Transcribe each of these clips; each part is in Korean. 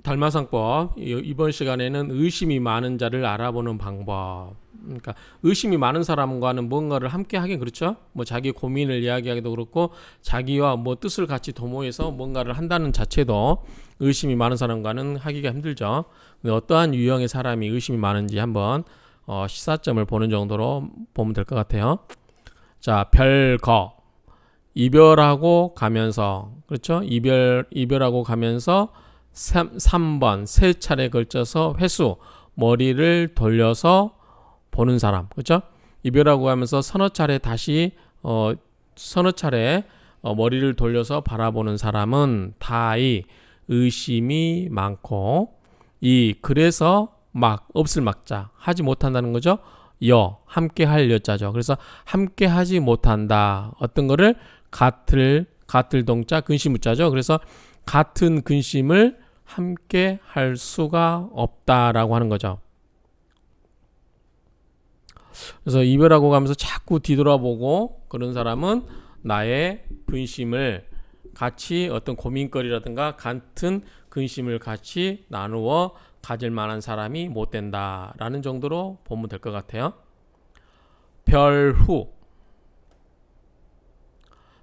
달마상법 이번 시간에는 의심이 많은 자를 알아보는 방법. 그러니까 의심이 많은 사람과는 뭔가를 함께 하긴 그렇죠. 뭐 자기 고민을 이야기하기도 그렇고 자기와 뭐 뜻을 같이 도모해서 뭔가를 한다는 자체도 의심이 많은 사람과는 하기가 힘들죠. 근데 어떠한 유형의 사람이 의심이 많은지 한번 시사점을 보는 정도로 보면 될 것 같아요. 자, 별거 이별하고 가면서 그렇죠? 이별하고 가면서 3번 세 차례 걸쳐서 회수 머리를 돌려서 보는 사람 그렇죠? 이별하고 하면서 서너 차례 다시 서너 차례 머리를 돌려서 바라보는 사람은 다이 의심이 많고 그래서 막 없을 막자 하지 못한다는 거죠. 함께 할 여자죠. 그래서 함께 하지 못한다. 어떤 거를 같을 동자 근심 무자죠. 그래서 같은 근심을 함께 할 수가 없다라고 하는 거죠. 그래서 이별하고 가면서 자꾸 뒤돌아보고 그런 사람은 나의 근심을 같이 어떤 고민거리라든가 같은 근심을 같이 나누어 가질 만한 사람이 못 된다라는 정도로 보면 될 것 같아요. 별후.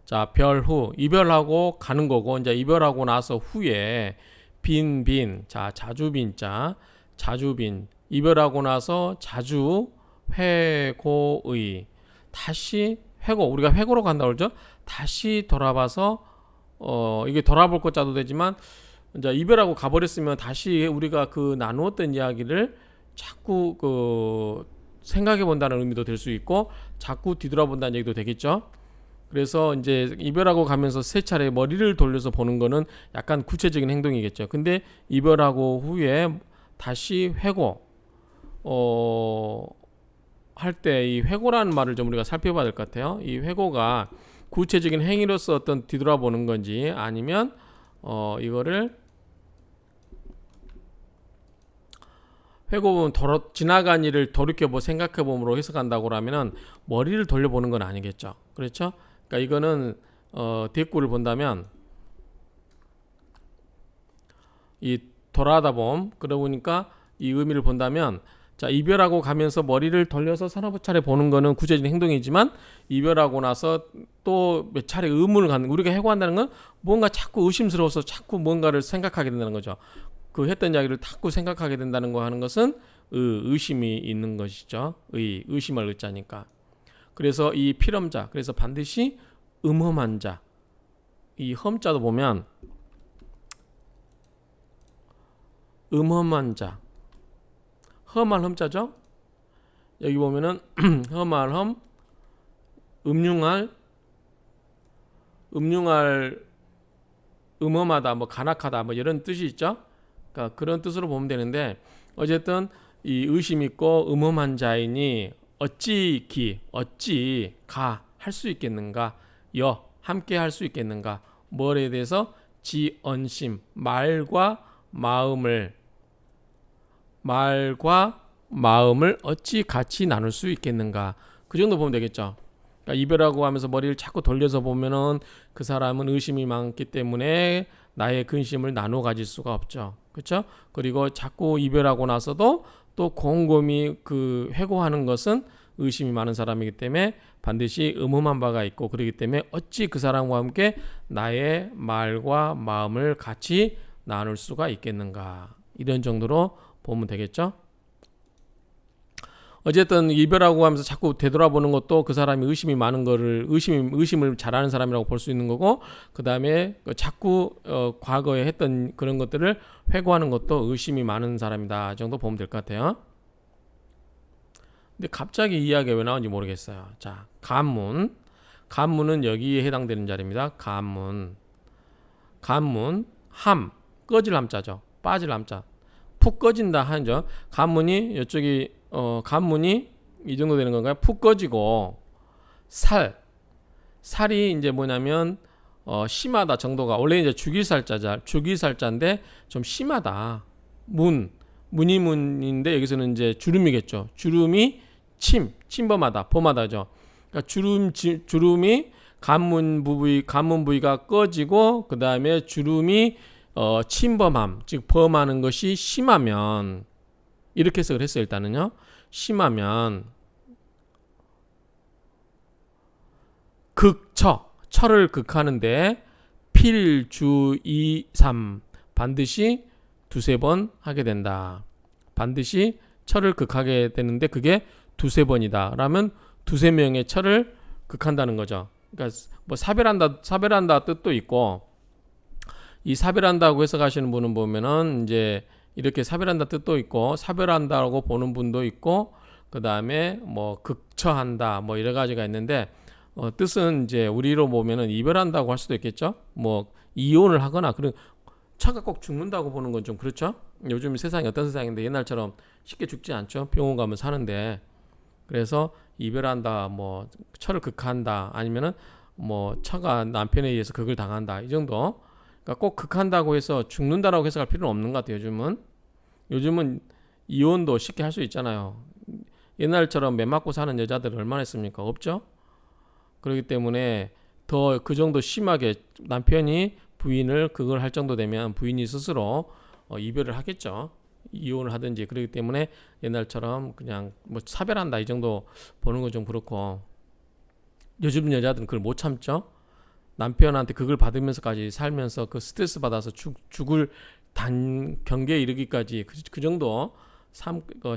자, 별후 이별하고 가는 거고 이제 이별하고 나서 후에 빈 자, 자주빈자 자주빈 이별하고 나서 자주 회고의 다시 회고 우리가 회고로 간다고 그러죠. 다시 돌아봐서 이게 돌아볼 것자도 되지만 이제 이별하고 가버렸으면 다시 우리가 그 나누었던 이야기를 자꾸 그 생각해 본다는 의미도 될 수 있고 자꾸 뒤돌아본다는 얘기도 되겠죠. 그래서 이제 이별하고 가면서 세 차례 머리를 돌려서 보는 거는 약간 구체적인 행동이겠죠. 근데 이별하고 후에 다시 회고 할 때 이 회고라는 말을 좀 우리가 살펴봐야 될 것 같아요. 이 회고가 구체적인 행위로서 어떤 뒤돌아보는 건지 아니면 이거를 회고는 지나간 일을 돌이켜보 생각해봄으로 해석한다고 하면은 머리를 돌려보는 건 아니겠죠. 그렇죠? 그러니까 이거는 대꾸를 본다면 이 돌아다 봄 그러고 보니까 이 의미를 본다면 자 이별하고 가면서 머리를 돌려서 서너 차례 보는 거는 구체적인 행동이지만 이별하고 나서 또 몇 차례 의문을 갖는 우리가 해고한다는 건 뭔가 자꾸 의심스러워서 자꾸 뭔가를 생각하게 된다는 거죠. 그 했던 이야기를 자꾸 생각하게 된다는 거 하는 것은 의심이 있는 것이죠. 의심할 의자니까. 그래서 이 필엄자 그래서 반드시 음험한 자 이 험자도 보면 음험한 자 험할 험자죠. 여기 보면은 험할 험 음흉할 음험하다 뭐 간악하다 뭐 이런 뜻이 있죠. 그러니까 그런 뜻으로 보면 되는데 어쨌든 이 의심 있고 음험한 자이니 어찌 가 할 수 있겠는가 함께 할 수 있겠는가 뭐에 대해서 지언심 말과 마음을 어찌 같이 나눌 수 있겠는가 그 정도 보면 되겠죠. 그러니까 이별하고 하면서 머리를 자꾸 돌려서 보면은 그 사람은 의심이 많기 때문에 나의 근심을 나눠 가질 수가 없죠. 그렇죠? 그리고 자꾸 이별하고 나서도 또 곰곰이 그 회고하는 것은 의심이 많은 사람이기 때문에 반드시 음험한 바가 있고 그렇기 때문에 어찌 그 사람과 함께 나의 말과 마음을 같이 나눌 수가 있겠는가 이런 정도로 보면 되겠죠. 어쨌든 이별하고 하면서 자꾸 되돌아보는 것도 그 사람이 의심이 많은 거를 의심을 잘하는 사람이라고 볼 수 있는 거고 그 다음에 자꾸 과거에 했던 그런 것들을 회고하는 것도 의심이 많은 사람이다 정도 보면 될 것 같아요. 근데 갑자기 이 이야기가 왜 나온지 모르겠어요. 자, 간문은 여기에 해당되는 자리입니다. 간문 함 꺼질 함자죠. 빠질 함자 푹 꺼진다 하죠. 간문이 이쪽이 간문이 이 정도 되는 건가요? 푹 꺼지고 살이 이제 뭐냐면 심하다 정도가 원래 이제 주기살자인데 좀 심하다. 문인데 여기서는 이제 주름이겠죠. 주름이 침범하다, 범하다죠. 그러니까 주름이 간문 부위가 꺼지고 그 다음에 주름이 침범함, 즉 범하는 것이 심하면 이렇게 해석을 했어요. 일단은요. 심하면 철을 극하는데 필주이삼 반드시 두세 번 하게 된다. 반드시 철을 극하게 되는데 그게 두세 번이다. 라면 두세 명의 철을 극한다는 거죠. 그러니까 뭐 사별한다 뜻도 있고, 이 사별한다고 해석하시는 분은 보면은 이제 이렇게 사별한다 뜻도 있고, 사별한다고 보는 분도 있고, 그 다음에 뭐 극처한다 뭐 여러 가지가 있는데, 뜻은 이제 우리로 보면은 이별한다고 할 수도 있겠죠. 뭐 이혼을 하거나 그런, 차가 꼭 죽는다고 보는 건 좀 그렇죠. 요즘 세상이 어떤 세상인데 옛날처럼 쉽게 죽지 않죠. 병원 가면 사는데. 그래서 이별한다, 뭐 철을 극한다, 아니면은 뭐 처가 남편에 의해서 극을 당한다, 이 정도. 그러니까 꼭 극한다고 해서 죽는다라고 해석할 필요는 없는 것 같아요. 요즘은 이혼도 쉽게 할 수 있잖아요. 옛날처럼 매 맞고 사는 여자들 얼마나 있습니까? 없죠. 그렇기 때문에 더 그 정도 심하게 남편이 부인을 그걸 할 정도 되면 부인이 스스로 이별을 하겠죠. 이혼을 하든지. 그렇기 때문에 옛날처럼 그냥 뭐 사별한다 이 정도 보는 건 좀 그렇고, 요즘 여자들은 그걸 못 참죠. 남편한테 그걸 받으면서까지 살면서 그 스트레스 받아서 죽을 경계에 이르기까지 그 정도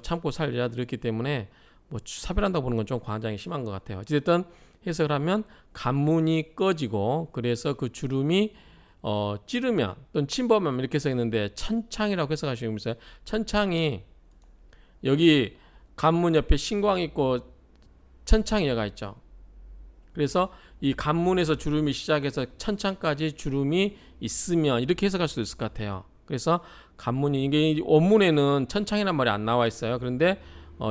참고 살 여자들이 있기 때문에 뭐 사별한다고 보는 건 좀 과장이 심한 것 같아요. 어쨌든 해석을 하면 관문이 꺼지고, 그래서 그 주름이 찌르면 또는 침범하면 이렇게 써있는데, 천창이라고 해석하시면서, 천창이 여기 관문 옆에 신광이 있고 천창이가 있죠. 그래서 이 관문에서 주름이 시작해서 천창까지 주름이 있으면 이렇게 해석할 수도 있을 것 같아요. 그래서 관문이, 이게 원문에는 천창이란 말이 안 나와 있어요. 그런데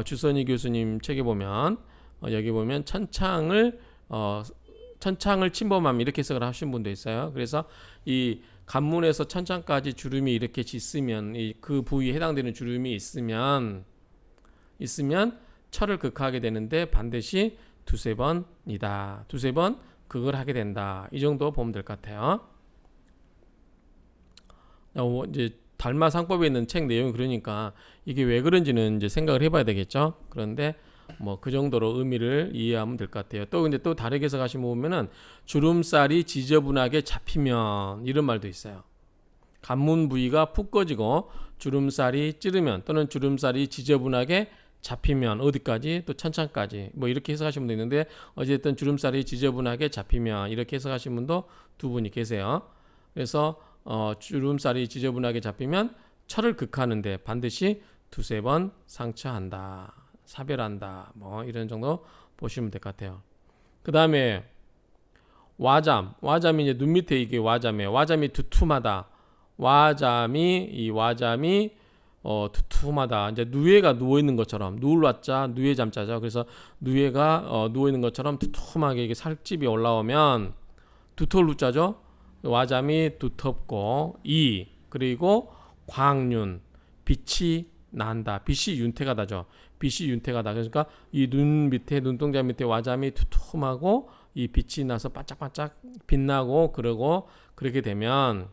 주선희 교수님 책에 보면 여기 보면 천창을 침범하면 이렇게 해석을 하신 분도 있어요. 그래서 이 관문에서 천창까지 주름이 이렇게 짙으면, 그 부위에 해당되는 주름이 있으면 철을 극하게 되는데 반드시 두세 번이다. 두세 번 그걸 하게 된다. 이 정도 보면 될 것 같아요. 이제 달마상법에 있는 책 내용이 그러니까 이게 왜 그런지는 이제 생각을 해봐야 되겠죠. 그런데 뭐 그 정도로 의미를 이해하면 될 것 같아요. 또 근데 또 다르게 해석하시면 보면은 주름살이 지저분하게 잡히면 이런 말도 있어요. 관문 부위가 푹 꺼지고 주름살이 찌르면, 또는 주름살이 지저분하게 잡히면 어디까지? 또 천창까지. 뭐 이렇게 해석하시는 분도 있는데, 어쨌든 주름살이 지저분하게 잡히면 이렇게 해석하시는 분도 두 분이 계세요. 그래서 주름살이 지저분하게 잡히면 철을 극하는데 반드시 두세 번 상처한다, 사별한다, 뭐 이런 정도 보시면 될 것 같아요. 그 다음에 와잠이 이제 눈 밑에 이게 와잠이에요. 와잠이 두툼하다. 와잠이 두툼하다. 이제 누에가 누워 있는 것처럼, 누울 와자 누에 잠자죠. 그래서 누에가 누워 있는 것처럼 두툼하게 이게 살집이 올라오면 두터울 루자죠. 와잠이 두텁고, 그리고 광윤, 빛이 난다. 빛이 윤태가 나죠. 빛이 윤태가 나. 그러니까 이 눈 밑에, 눈동자 밑에 와잠이 두툼하고 이 빛이 나서 반짝반짝 빛나고, 그러고 그렇게 되면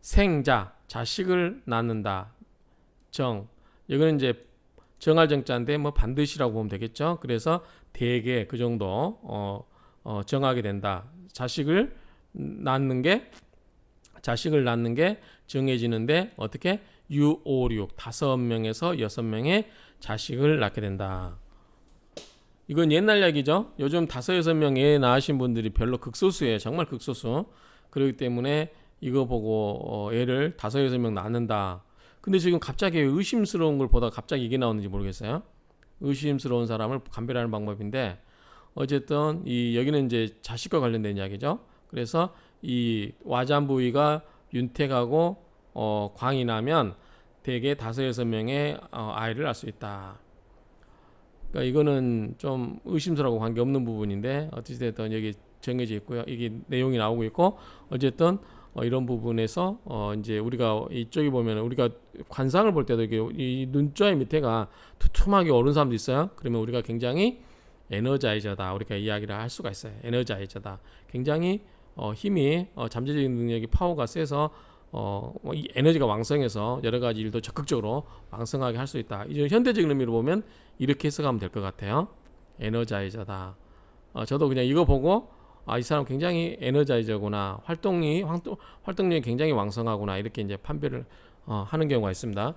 생자, 자식을 낳는다. 여기는 이제 정할 정자인데 뭐 반드시라고 보면 되겠죠. 그래서 대개 그 정도 정하게 된다. 자식을 낳는 게 정해지는데 어떻게? 유오육 5명에서 6명의 자식을 낳게 된다. 이건 옛날 얘기죠. 요즘 5, 6명 애 낳으신 분들이 별로 극소수예요. 정말 극소수. 그렇기 때문에 이거 보고 애를 5, 6명 낳는다. 근데 지금 갑자기 의심스러운 걸 보다가 갑자기 이게 나오는지 모르겠어요. 의심스러운 사람을 감별하는 방법인데, 어쨌든 여기는 이제 자식과 관련된 이야기죠. 그래서 이 와잠 부위가 윤택하고 광이 나면 대개 5, 6명의 아이를 낳을 수 있다. 그러니까 이거는 좀 의심스러워 관계없는 부분인데, 어찌됐든 여기 정해져 있고요. 이게 내용이 나오고 있고, 어쨌든 이런 부분에서 이제 우리가 이쪽에 보면 우리가 관상을 볼 때도 이게 이 눈좌의 밑에가 두툼하게 오른 사람도 있어요. 그러면 우리가 굉장히 에너자이저다, 우리가 이야기를 할 수가 있어요. 에너자이저다. 굉장히 힘이 잠재적인 능력이 파워가 세서 이 에너지가 왕성해서 여러 가지 일도 적극적으로 왕성하게 할 수 있다. 이제 현대적인 의미로 보면 이렇게 해석하면 될 것 같아요. 에너자이저다. 저도 그냥 이거 보고 이 사람 굉장히 에너자이저구나. 활동력이 굉장히 왕성하구나. 이렇게 이제 판별을 하는 경우가 있습니다.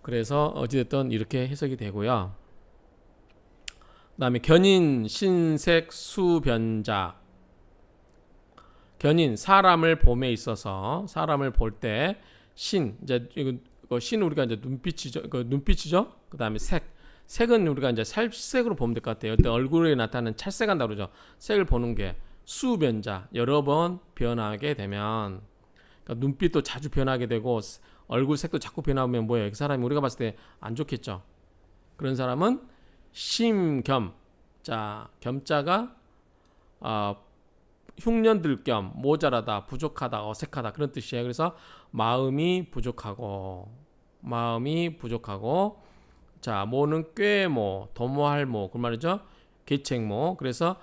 그래서 어찌됐든 이렇게 해석이 되고요. 그다음에 견인, 신색, 수변자. 견인, 사람을 봄에 있어서 사람을 볼 때 이제 이거 신 우리가 이제 눈빛이죠. 그다음에 색은 우리가 이제 살색으로 보면 될 것 같아요. 어떤 얼굴에 나타나는 찰색한다 그러죠. 색을 보는 게 수변자, 여러 번 변하게 되면, 그러니까 눈빛도 자주 변하게 되고 얼굴 색도 자꾸 변하면 뭐예요? 그 사람이 우리가 봤을 때 안 좋겠죠. 그런 사람은 심겸, 자 겸자가 흉년들 겸, 모자라다, 부족하다, 어색하다 그런 뜻이에요. 그래서 마음이 부족하고 자 모는 꾀모, 도모할모 그 말이죠. 계책모. 그래서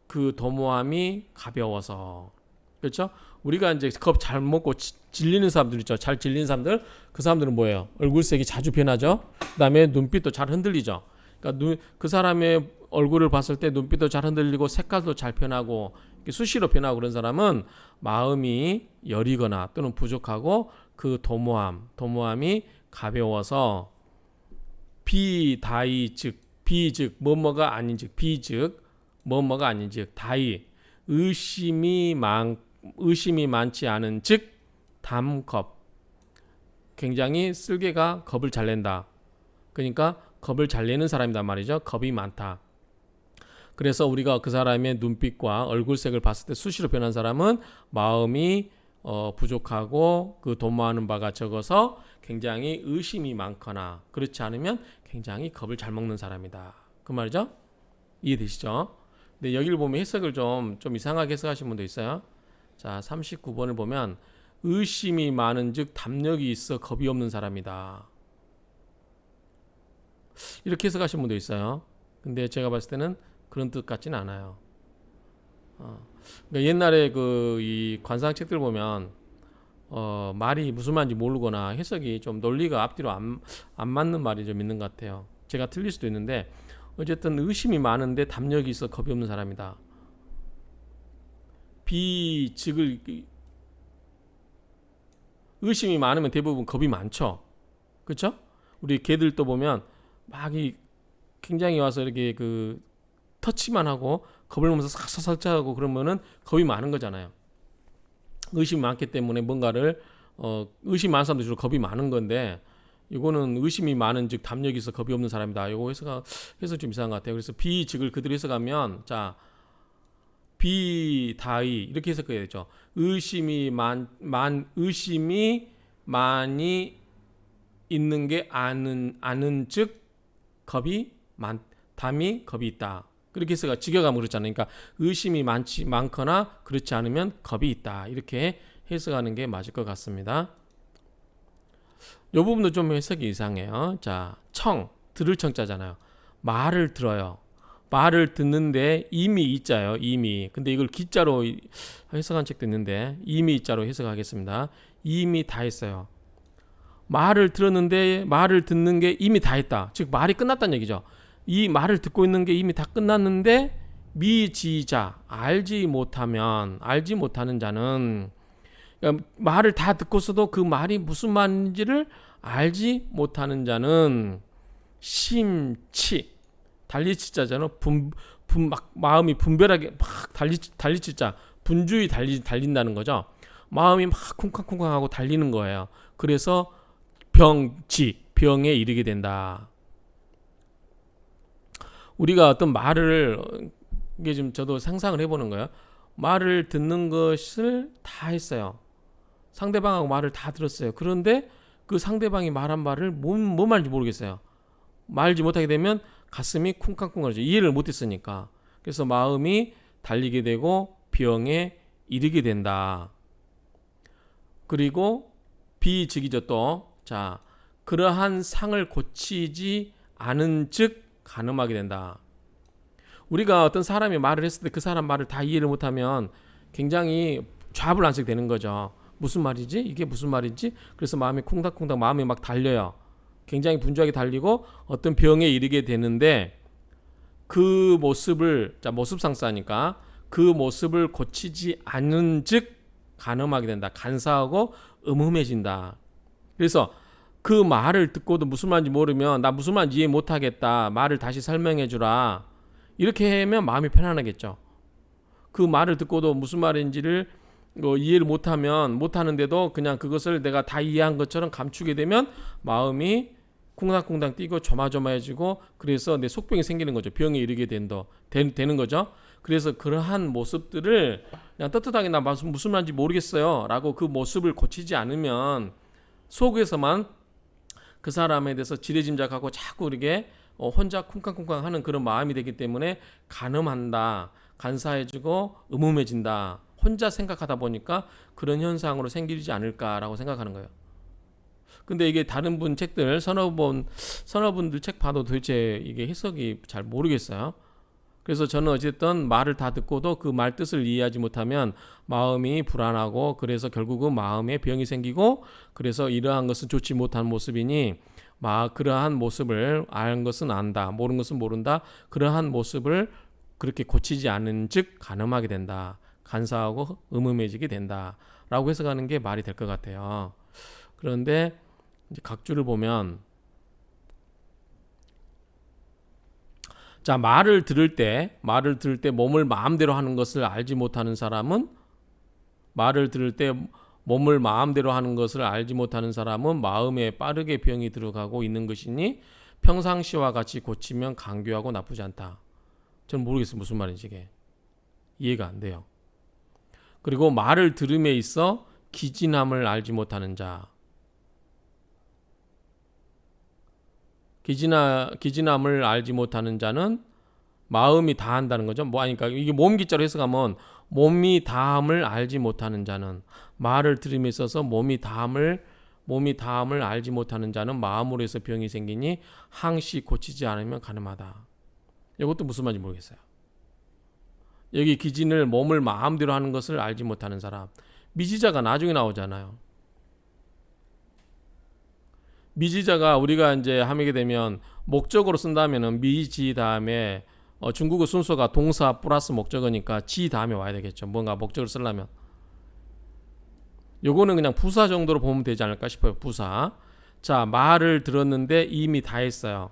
그 도모함이 가벼워서, 그렇죠? 우리가 이제 겁 잘 먹고 질리는 사람들 있죠. 잘 질리는 사람들, 그 사람들은 뭐예요? 얼굴색이 자주 변하죠. 그다음에 눈빛도 잘 흔들리죠. 그러니까 그 사람의 얼굴을 봤을 때 눈빛도 잘 흔들리고 색깔도 잘 변하고 수시로 변하고 그런 사람은 마음이 여리거나 또는 부족하고 그 도모함이 가벼워서 비다이 비즉 뭐뭐가 아닌즉 비즉 뭐뭐가 아닌즉 다이 의심이 많지 않은 즉 담겁, 굉장히 쓸개가 겁을 잘 낸다. 그러니까 겁을 잘 내는 사람이란 말이죠. 겁이 많다. 그래서 우리가 그 사람의 눈빛과 얼굴색을 봤을 때 수시로 변한 사람은 마음이 부족하고 그 도모하는 바가 적어서 굉장히 의심이 많거나 그렇지 않으면 굉장히 겁을 잘 먹는 사람이다. 그 말이죠. 이해되시죠? 근데 여기를 보면 해석을 좀 이상하게 해석하신 분도 있어요. 자, 39번을 보면 의심이 많은 즉 담력이 있어 겁이 없는 사람이다. 이렇게 해석하신 분도 있어요. 근데 제가 봤을 때는 그런 뜻 같지는 않아요. 그러니까 옛날에 이 관상책들 보면 말이 무슨 말인지 모르거나 해석이 좀 논리가 앞뒤로 안 맞는 말이 좀 있는 것 같아요. 제가 틀릴 수도 있는데 어쨌든 의심이 많은데 담력이 있어 겁이 없는 사람이다. 비즉을 의심이 많으면 대부분 겁이 많죠. 그렇죠? 우리 개들도 보면 막 굉장히 와서 이렇게 터치만 하고 겁을 먹으면서 싹싹 설치하고 그러면은 겁이 많은 거잖아요. 의심이 많기 때문에 뭔가를 의심이 많은 사람들 주로 겁이 많은 건데 이거는 의심이 많은 즉 담력이 있어 겁이 없는 사람이다. 이거 해석 좀 이상한 것 같아요. 그래서 비즉을 그대로 해석하면 자 비다이 이렇게 해석해야 되죠. 의심이 많이 있는 게 아는 즉 겁이 담이 겁이 있다. 그렇게 해서 직역하면 그렇잖아요. 그러니까 의심이 많거나 그렇지 않으면 겁이 있다. 이렇게 해석하는 게 맞을 것 같습니다. 이 부분도 좀 해석이 이상해요. 자, 들을 청자잖아요. 말을 들어요. 말을 듣는데 이미 이자요. 이미. 근데 이걸 기자로 해석한 책도 있는데 이미 이자로 해석하겠습니다. 이미 다 했어요. 말을 들었는데 말을 듣는 게 이미 다 했다. 즉 말이 끝났다는 얘기죠. 이 말을 듣고 있는 게 이미 다 끝났는데 미지자 알지 못하는 자는, 그러니까 말을 다 듣고서도 그 말이 무슨 말인지를 알지 못하는 자는 심치 달리치자잖아. 막 마음이 분별하게 막 달리치자 분주히 달린다는 거죠. 마음이 막 쿵쾅쿵쾅하고 달리는 거예요. 그래서 병에 이르게 된다. 우리가 어떤 말을 이게 지금 저도 상상을 해보는 거예요. 말을 듣는 것을 다 했어요. 상대방하고 말을 다 들었어요. 그런데 그 상대방이 말한 말을 뭐 말인지 모르겠어요. 말지 못하게 되면 가슴이 쿵쾅쿵쾅하죠. 이해를 못했으니까. 그래서 마음이 달리게 되고 병에 이르게 된다. 그리고 비즉이죠 또. 자, 그러한 상을 고치지 않은 즉 간음하게 된다. 우리가 어떤 사람이 말을 했을 때 그 사람 말을 다 이해를 못하면 굉장히 좌불안석 되는 거죠. 무슨 말이지? 이게 무슨 말인지? 그래서 마음이 콩닥콩닥 마음이 막 달려요. 굉장히 분주하게 달리고 어떤 병에 이르게 되는데 그 모습을 모습상사니까 그 모습을 고치지 않은 즉 간음하게 된다. 간사하고 음흉해진다. 그래서 그 말을 듣고도 무슨 말인지 모르면 나 무슨 말인지 이해 못하겠다. 말을 다시 설명해 주라. 이렇게 하면 마음이 편안하겠죠. 그 말을 듣고도 무슨 말인지를 이해를 못하는데도 그냥 그것을 내가 다 이해한 것처럼 감추게 되면 마음이 쿵당쿵당 뛰고 조마조마해지고 그래서 내 속병이 생기는 거죠. 병에 이르게 되는 거죠. 그래서 그러한 모습들을 그냥 떳떳하게 나 무슨 말인지 모르겠어요 라고 그 모습을 고치지 않으면 속에서만 그 사람에 대해서 지레짐작하고 자꾸 이렇게 혼자 쿵쾅쿵쾅 하는 그런 마음이 되기 때문에 간음한다, 간사해지고 음흉해진다, 혼자 생각하다 보니까 그런 현상으로 생기지 않을까라고 생각하는 거예요. 근데 이게 다른 분 책들 서너 분들 책 봐도 도대체 이게 해석이 잘 모르겠어요. 그래서 저는 어쨌든 말을 다 듣고도 그 말 뜻을 이해하지 못하면 마음이 불안하고 그래서 결국은 마음에 병이 생기고 그래서 이러한 것은 좋지 못한 모습이니 그러한 모습을 아는 것은 안다, 모르는 것은 모른다. 그러한 모습을 그렇게 고치지 않은 즉 간음하게 된다, 간사하고 음흉해지게 된다라고 해석하는 게 말이 될 것 같아요. 그런데 이제 각주를 보면 자 말을 들을 때 몸을 마음대로 하는 것을 알지 못하는 사람은 말을 들을 때 몸을 마음대로 하는 것을 알지 못하는 사람은 마음에 빠르게 병이 들어가고 있는 것이니 평상시와 같이 고치면 강교하고 나쁘지 않다. 저는 모르겠어요. 무슨 말인지 이게 이해가 안 돼요. 그리고 말을 들음에 있어 기진함을 알지 못하는 자. 기진함을 알지 못하는 자는 마음이 다한다는 거죠. 그러니까 이게 모음기자로 해석하면 몸이 다함을 알지 못하는 자는 말을 들음에 있어서 몸이 다함을 알지 못하는 자는 마음으로 해서 병이 생기니 항시 고치지 않으면 간음하다. 이것도 무슨 말인지 모르겠어요. 여기 기진을 몸을 마음대로 하는 것을 알지 못하는 사람. 미지자가 나중에 나오잖아요. 미지자가 우리가 이제 하게 되면 목적으로 쓴다면은 미지 다음에 중국어 순서가 동사 플러스 목적어니까 지 다음에 와야 되겠죠. 뭔가 목적을 쓰려면. 요거는 그냥 부사 정도로 보면 되지 않을까 싶어요. 부사. 자, 말을 들었는데 이미 다 했어요.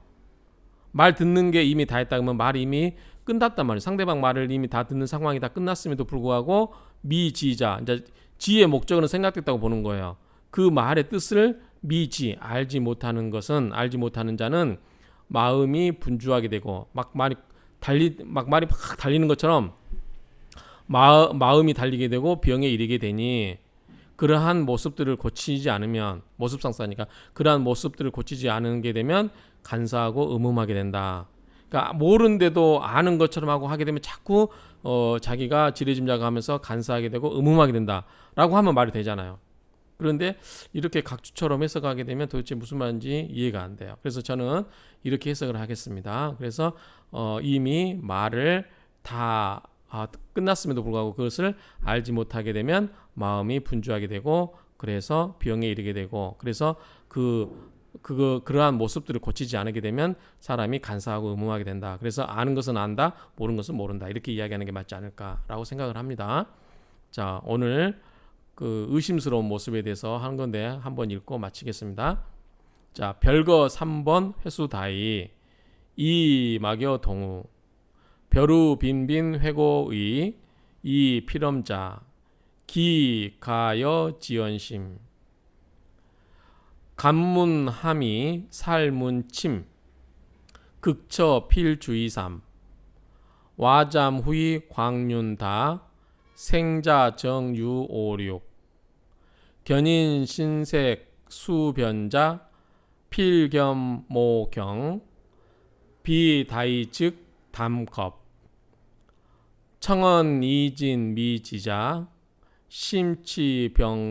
말 듣는 게 이미 다 했다 그러면 말이 이미 끝났단 말이에요. 상대방 말을 이미 다 듣는 상황이 다 끝났음에도 불구하고 미지자, 이제 지의 목적어는 생각됐다고 보는 거예요. 그 말의 뜻을 미지, 알지 못하는 자는 마음이 분주하게 되고 말이 막 달리는 것처럼 마음이 달리게 되고 병에 이르게 되니 그러한 모습들을 고치지 않으면 모습상사니까 그러한 모습들을 고치지 않게 되면 간사하고 음흉하게 된다. 그러니까 모르는데도 아는 것처럼 하게 되면 자꾸 자기가 지레짐작하면서 간사하게 되고 음흉하게 된다라고 하면 말이 되잖아요. 그런데 이렇게 각주처럼 해석하게 되면 도대체 무슨 말인지 이해가 안 돼요. 그래서 저는 이렇게 해석을 하겠습니다. 그래서 이미 말을 다 끝났음에도 불구하고 그것을 알지 못하게 되면 마음이 분주하게 되고 그래서 병에 이르게 되고 그래서 그러한 모습들을 고치지 않게 되면 사람이 간사하고 음흉하게 된다. 그래서 아는 것은 안다, 모르는 것은 모른다. 이렇게 이야기하는 게 맞지 않을까라고 생각을 합니다. 자, 오늘 그 의심스러운 모습에 대해서 한 건데 한번 읽고 마치겠습니다. 자, 별거 3번 회수다이 이막여 동우 벼루 빈빈 회고의 이 필엄자 기가여 지연심 간문함이 살문침 극처 필주의삼 와잠후이 광륜다 생자정유오륙 견인신색 수변자 필겸모경 비다이즉 담겁 청언이진 미지자 심치병지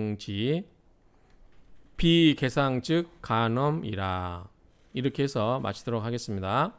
비계상즉 간엄이라. 이렇게 해서 마치도록 하겠습니다.